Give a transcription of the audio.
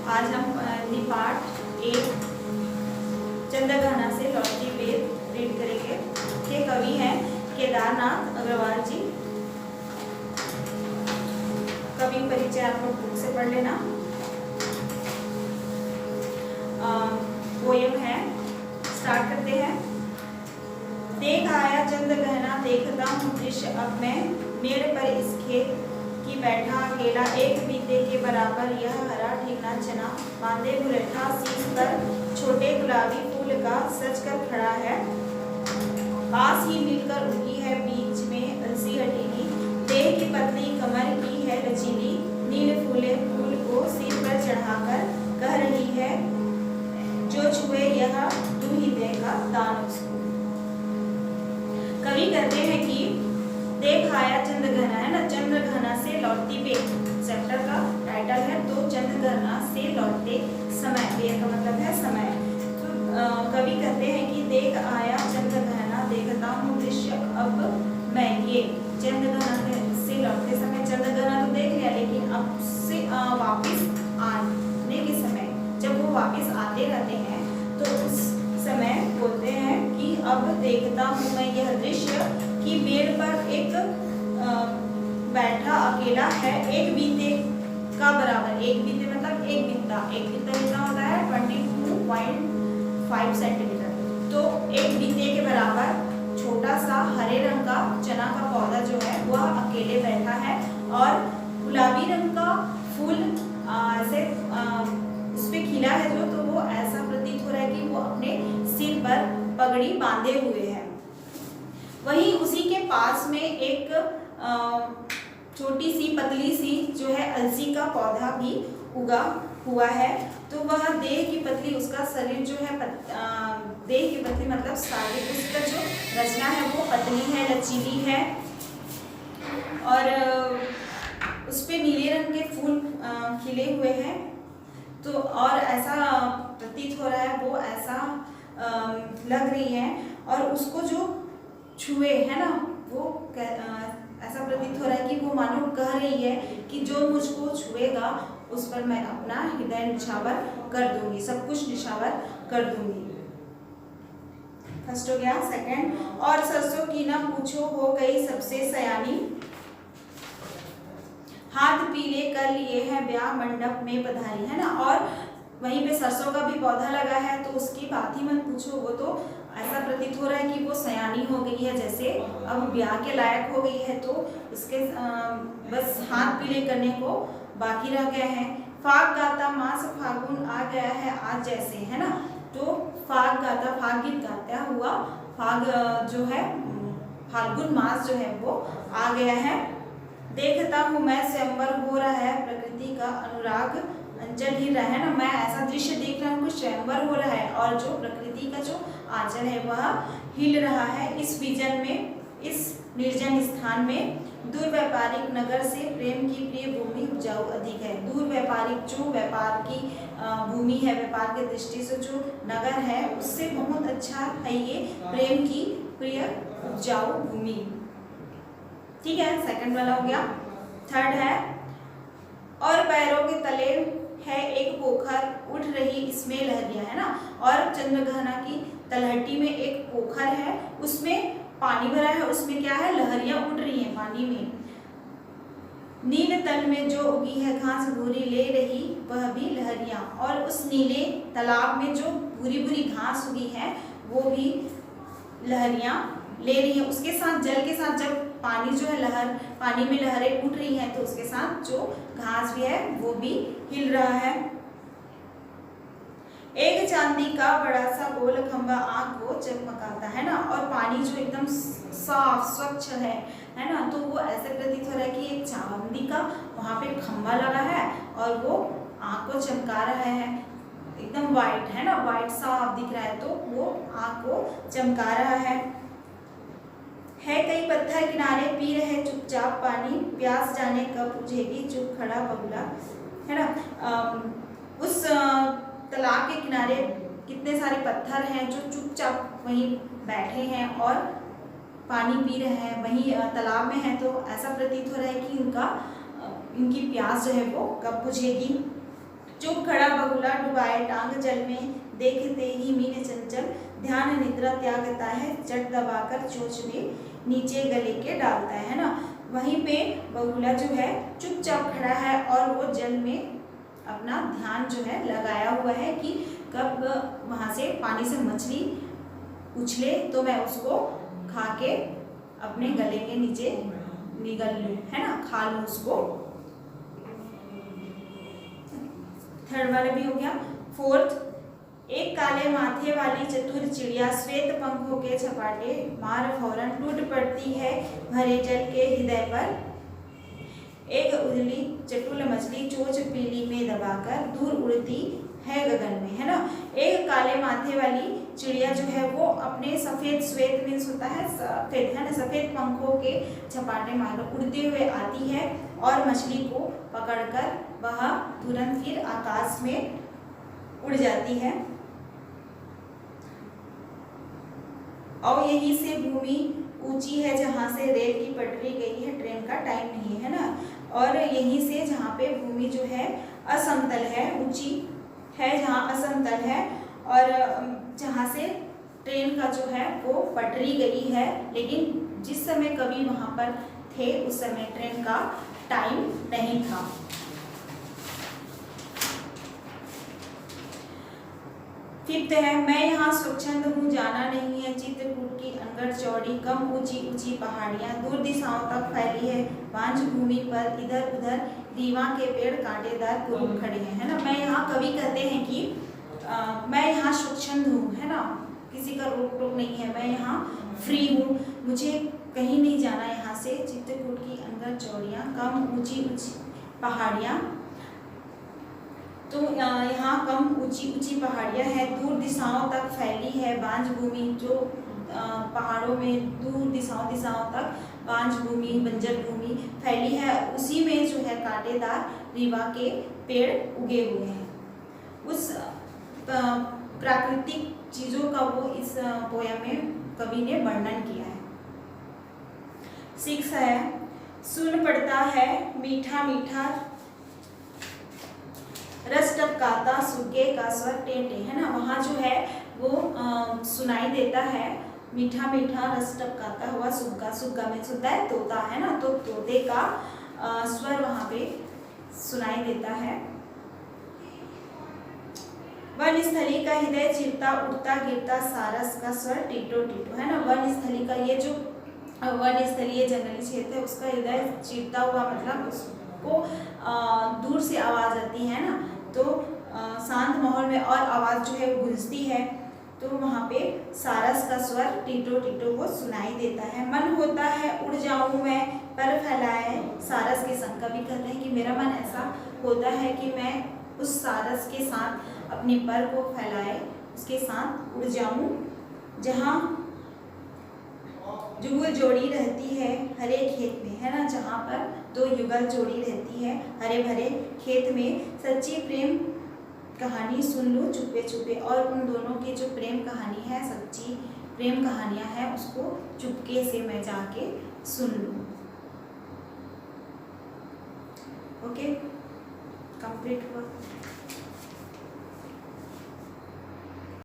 आज हम हिंदी पाठ 1 चंद्रघना से लौटती बेर रीड करेंगे। के कवि हैं केदारनाथ अग्रवाल जी। कवि परिचय आप लोग बुक से पढ़ लेना। पोयम है, स्टार्ट करते हैं। देख आया चंद्रघना देखता हूँ दृश्य अब मैं, मेड़ पर इस खेत की बैठा अकेला, एक बीते के बराबर यह हरा ठीकना चना, बांधे मुरैठा शीश पर छोटे गुलाबी फूल का सज कर खड़ा है, पास ही मिलकर उगी है बीच में अलसी हटीली, देह की पतली कमर की है लचीली, नील फूले फूल को सिर पर चढ़ाकर कह रही है जो छुए यह तू ही देगा दान उसको। कवि कहते हैं कि देख आया चंद्रघना, है ना, चंद्रघना से लौटती बेर चैप्टर का टाइटल है। तो चंद्रघना से लौटते समय, बेर का मतलब है समय। तो कवि कहते हैं कि देख आया चंद्रघना देखता हूँ दृश्य अब मैं, ये चंद्रघना से लौटते समय चंद्रघना तो देख लिया, लेकिन अब से वापिस आने के समय जब वो वापिस आते रहते हैं तो उस समय बोलते हैं कि अब देखता हूँ मैं यह दृश्य कि पेड़ पर एक बैठा अकेला है, एक बीते का बराबर, एक बीते मतलब एक बित्ता कितना होता है 22.5 सेंटीमीटर। तो एक बीते के बराबर छोटा सा हरे रंग का चना का पौधा जो है वह अकेले बैठा है और गुलाबी रंग का फूल ऐसे उस पे खिला है जो, तो वो ऐसा प्रतीत हो रहा है कि वो अपने सिर पर पगड़ी बांधे हुए है। वहीं उसी के पास में एक छोटी सी पतली सी जो है अलसी का पौधा भी उगा हुआ है। तो वह देह की पतली, उसका शरीर जो है देह की पतली मतलब शारीरिक उसका जो रचना है वो पतली है, लचीली है और उस पे नीले रंग के फूल खिले हुए हैं। तो और ऐसा प्रतीत हो रहा है, वो ऐसा लग रही है और उसको जो छुए है ना, वो ऐसा प्रतीत हो रहा है कि वो मानो कह रही है कि जो मुझको छुएगा उस पर मैं अपना हृदय निछावर कर दूंगी, सब कुछ निछावर कर दूंगी। फर्स्ट हो गया। सेकंड, और सरसों की ना पूछो हो गई सबसे सयानी, हाथ पीले कर लिए हैं ब्याह मंडप में पधारी, है ना। और वहीं पे सरसों का भी पौधा लगा है तो उसकी बात ही मत पूछो, वो तो ऐसा प्रतीत हो रहा है कि वो सयानी हो गई है, जैसे अब ब्याह के लायक हो गई है। तो उसके बस हाथ पीले करने को बाकी रह गए हैं। फाग गाता मास फागुन आ गया है आज जैसे, है ना। तो फाग गाता, फाग गीत गाता हुआ फाग जो है फाल्गुन मास जो है वो आ गया है। देखता हूँ मैं स्वयंवर हो रहा है प्रकृति का अनुराग अंचल ही रहा है ना, मैं ऐसा दृश्य देख रहा हूँ कि स्वयंवर हो रहा है और जो प्रकृति का जो आंचल है वह हिल रहा है इस विजन में, इस निर्जन स्थान में। दूर व्यापारिक नगर से प्रेम की प्रिय भूमि उपजाऊ अधिक है। दूर व्यापारिक जो व्यापार की भूमि है, व्यापार के दृष्टि से जो नगर है उससे बहुत अच्छा है ये प्रेम की प्रिय उपजाऊ भूमि। ठीक है, सेकंड वाला हो गया। थर्ड है, और पैरों के तले है एक पोखर उठ रही इसमें लहरियां, है ना। और चंद्रघना की तलहटी में एक पोखर है, उसमें पानी भरा है, उसमें क्या है, लहरियां उठ रही हैं पानी में। नीले तल में जो उगी है घास भूरी ले रही वह भी लहरियां, और उस नीले तालाब में जो भूरी भूरी घास उगी है वो भी लहरियां ले रही है। उसके साथ जल के साथ जब पानी जो है लहर, पानी में लहरें उठ रही हैं तो उसके साथ जो घास भी है वो भी हिल रहा है। एक चांदी का बड़ा सा गोल खंभा आंख को चमकाता है ना, और पानी जो एकदम साफ स्वच्छ है ना, तो वो ऐसे प्रतीत हो रहा है कि एक चांदी का वहाँ पे खंभा लगा है और वो आंख को चमका रहा है, एकदम वाइट है ना, वाइट साफ दिख रहा है, तो वो आंख को चमका रहा है कई पत्थर किनारे पी रहे चुपचाप पानी, प्यास जाने कब बुझेगी चुप खड़ा बगुला, है ना। उस तालाब के किनारे कितने सारे पत्थर हैं जो चुपचाप वहीं बैठे हैं और पानी पी रहे हैं, वहीं तालाब में है। तो ऐसा प्रतीत हो रहा है कि इनकी प्यास जो है वो कब बुझेगी। चुप खड़ा बगुला डुबाए टांग जल में, देखते ही मीन चंचल ध्यान निद्रा त्यागता है, चट दबाकर चोंच में नीचे गले के डालता है ना। वहीं पे बगुला जो है चुपचाप खड़ा है और वो जल में अपना ध्यान जो है लगाया हुआ है कि कब वहाँ से पानी से मछली उछले तो मैं उसको खा के अपने गले के नीचे निगल लूँ, है ना, खा लूँ उसको। थर्ड वाला भी हो गया। फोर्थ, एक काले माथे वाली चतुर चिड़िया श्वेत पंखों के छपाटे मार फौरन टूट पड़ती है भरे जल के हृदय पर, एक उजली चटुल मछली चोंच पीली में दबाकर दूर उड़ती है गगन में, है ना। एक काले माथे वाली चिड़िया जो है वो अपने सफेद, श्वेत मीन्स होता है सफेद, है ना, सफेद पंखों के छपाटे मारकर उड़ते हुए आती है और मछली को पकड़कर वह तुरंत फिर आकाश में उड़ जाती है। और यहीं से भूमि ऊंची है जहाँ से रेल की पटरी गई है, ट्रेन का टाइम नहीं है ना। और यहीं से जहाँ पे भूमि जो है असमतल है, ऊंची है जहाँ असमतल है, और जहाँ से ट्रेन का जो है वो पटरी गई है, लेकिन जिस समय कभी वहाँ पर थे उस समय ट्रेन का टाइम नहीं था। फिफ्थ है, मैं यहाँ स्वच्छंद हूँ जाना नहीं है चित्रकूट की अनगढ़ चौड़ी, कम ऊंची ऊंची पहाड़ियाँ दूर दिशाओं तक फैली है बांझ भूमि पर, इधर उधर रीवा के पेड़ कांटेदार कुरूप खड़े हैं, है ना। मैं यहाँ, कवि कहते हैं कि मैं यहाँ स्वच्छंद हूँ, है ना, किसी का रोक टोक नहीं है, मैं यहाँ फ्री हूँ, मुझे कहीं नहीं जाना यहाँ से, चित्रकूट की अनगढ़ चौड़ियाँ, कम ऊंची ऊंची पहाड़ियाँ, तो यहाँ कम ऊंची ऊंची पहाड़ियाँ हैं, दूर दिशाओं तक फैली है बांझ भूमि, जो पहाड़ों में दूर दिशाओं तक बांझ भूमि, बंजर भूमि फैली है, उसी में जो है कांटेदार रीवा के पेड़ उगे हुए हैं। उस प्राकृतिक चीज़ों का वो इस पोयम में कवि ने वर्णन किया है। 6 है, सुन पड़ता है मीठा मीठा रस टपकाता सुग्गे का स्वर टेंटे, है ना। वहाँ जो है वो सुनाई देता है मीठा मीठा रस टपकाता हुआ सुग्गा, सुग्गा में सुनता है तोता, है ना, तो तोते का स्वर वहाँ पे सुनाई देता है। वन स्थली का हृदय चिरता उठता गिरता सारस का स्वर टीटो टीटो, है ना। वन स्थली का, ये जो वन स्थलीय जंगली क्षेत्र है उसका हृदय चिरता हुआ मतलब उसको दूर से आवाज आती है ना, तो शांत माहौल में और आवाज जो है वो गूंजती है, तो वहाँ पे सारस का स्वर टीटो टीटो वो सुनाई देता है। मन होता है उड़ जाऊं मैं पर फैलाए सारस के संग, कभी कहते हैं कि मेरा मन ऐसा होता है कि मैं उस सारस के साथ अपने पर को फैलाए उसके साथ उड़ जाऊं, जहाँ जुगल जोड़ी रहती है हरे खेत में, है ना, जहाँ पर 2 युगल जोड़ी रहती है हरे भरे खेत में, सच्ची प्रेम कहानी सुन लूँ चुपे चुपे, और उन दोनों की जो प्रेम कहानी है, सच्ची प्रेम कहानियाँ हैं, उसको चुपके से मैं जाके सुन लूँ। ओके, कंप्लीट हुआ।